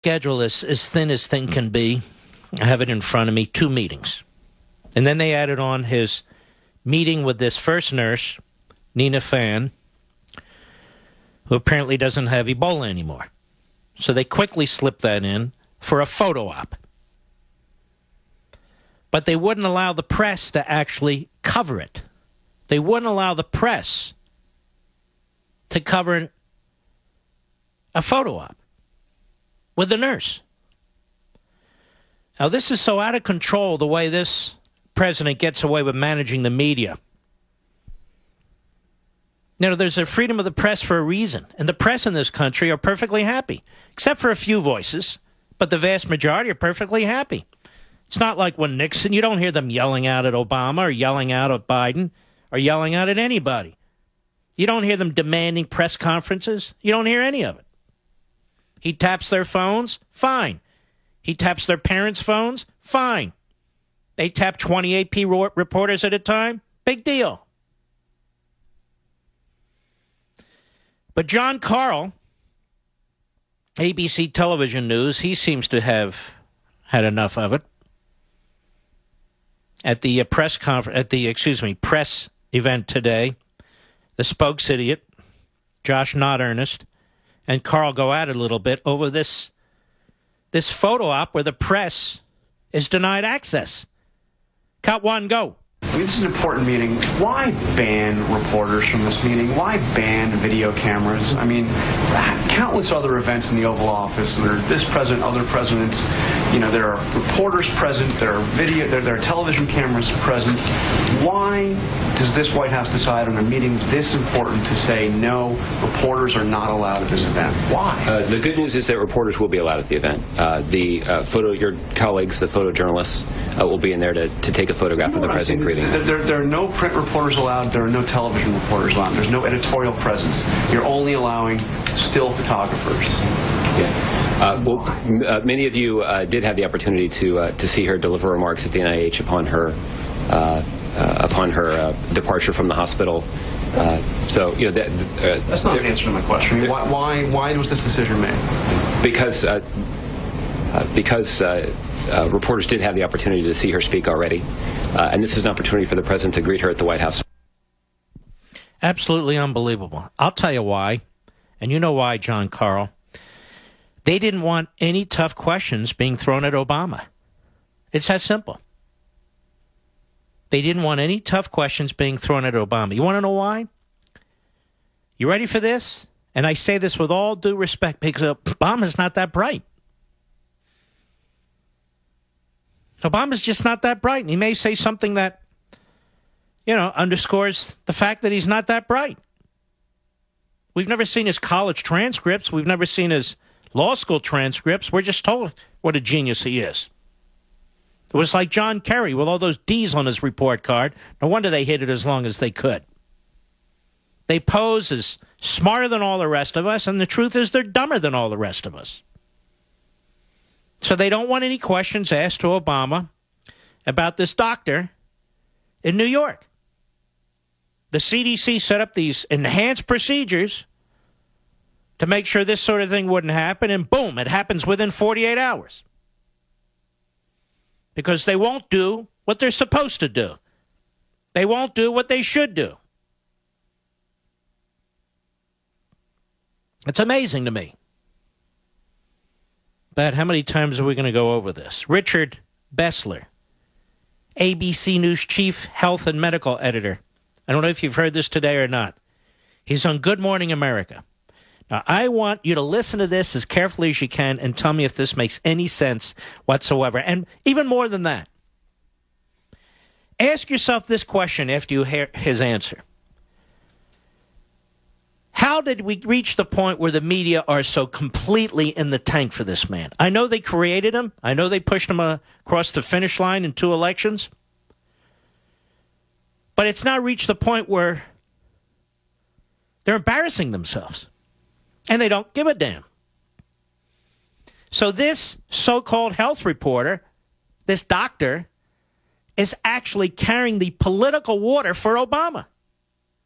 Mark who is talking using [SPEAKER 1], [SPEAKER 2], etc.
[SPEAKER 1] Schedule is as thin can be. I have it in front of me, 2 meetings. And then they added on his meeting with this first nurse, Nina Fan, who apparently doesn't have Ebola anymore. So they quickly slipped that in for a photo op. But they wouldn't allow the press to actually cover it. They wouldn't allow the press to cover a photo op with the nurse. Now, this is so out of control, the way this president gets away with managing the media. You know, there's a freedom of the press for a reason, and the press in this country are perfectly happy, except for a few voices, but the vast majority are perfectly happy. It's not like when Nixon, you don't hear them yelling out at Obama or yelling out at Biden or yelling out at anybody. You don't hear them demanding press conferences. You don't hear any of it. He taps their phones, fine. He taps their parents' phones, fine. They tap 20 AP reporters at a time, big deal. But John Carl, ABC Television News, he seems to have had enough of it. At the press event today, the spokes idiot, Josh Not Ernest, and Carl go at it a little bit over this photo op where the press is denied access. Cut one, go.
[SPEAKER 2] I mean, this is an important meeting. Why ban reporters from this meeting? Why ban video cameras? I mean, countless other events in the Oval Office. There are this president, other presidents. You know, there are reporters present. There are television cameras present. Why does this White House decide on a meeting this important to say no, reporters are not allowed at this event? Why?
[SPEAKER 3] The good news is that reporters will be allowed at the event. Your colleagues, the photojournalists, will be in there to take a photograph of the president greeting.
[SPEAKER 2] There are no print reporters allowed. There are no television reporters allowed. There's no editorial presence. You're only allowing still photographers.
[SPEAKER 3] Yeah. Many of you did have the opportunity to see her deliver remarks at the NIH upon her departure from the hospital.
[SPEAKER 2] That's not an answer to my question. Why was this decision made?
[SPEAKER 3] Because reporters did have the opportunity to see her speak already, and this is an opportunity for the president to greet her at the White House.
[SPEAKER 1] Absolutely unbelievable. I'll tell you why, and you know why, John Carl. They didn't want any tough questions being thrown at Obama. It's that simple. They didn't want any tough questions being thrown at Obama. You want to know why? You ready for this? And I say this with all due respect because Obama's not that bright. Obama's just not that bright. And he may say something that, underscores the fact that he's not that bright. We've never seen his college transcripts. We've never seen his law school transcripts. We're just told what a genius he is. It was like John Kerry with all those D's on his report card. No wonder they hid it as long as they could. They pose as smarter than all the rest of us, and the truth is they're dumber than all the rest of us. So they don't want any questions asked to Obama about this doctor in New York. The CDC set up these enhanced procedures to make sure this sort of thing wouldn't happen, and boom, it happens within 48 hours. Because they won't do what they're supposed to do. They won't do what they should do. It's amazing to me. But how many times are we going to go over this? Richard Bessler, ABC News Chief Health and Medical Editor. I don't know if you've heard this today or not. He's on Good Morning America. Now, I want you to listen to this as carefully as you can and tell me if this makes any sense whatsoever. And even more than that, ask yourself this question after you hear his answer. How did we reach the point where the media are so completely in the tank for this man? I know they created him. I know they pushed him across the finish line in 2 elections. But it's now reached the point where they're embarrassing themselves. And they don't give a damn. So this so-called health reporter, this doctor, is actually carrying the political water for Obama.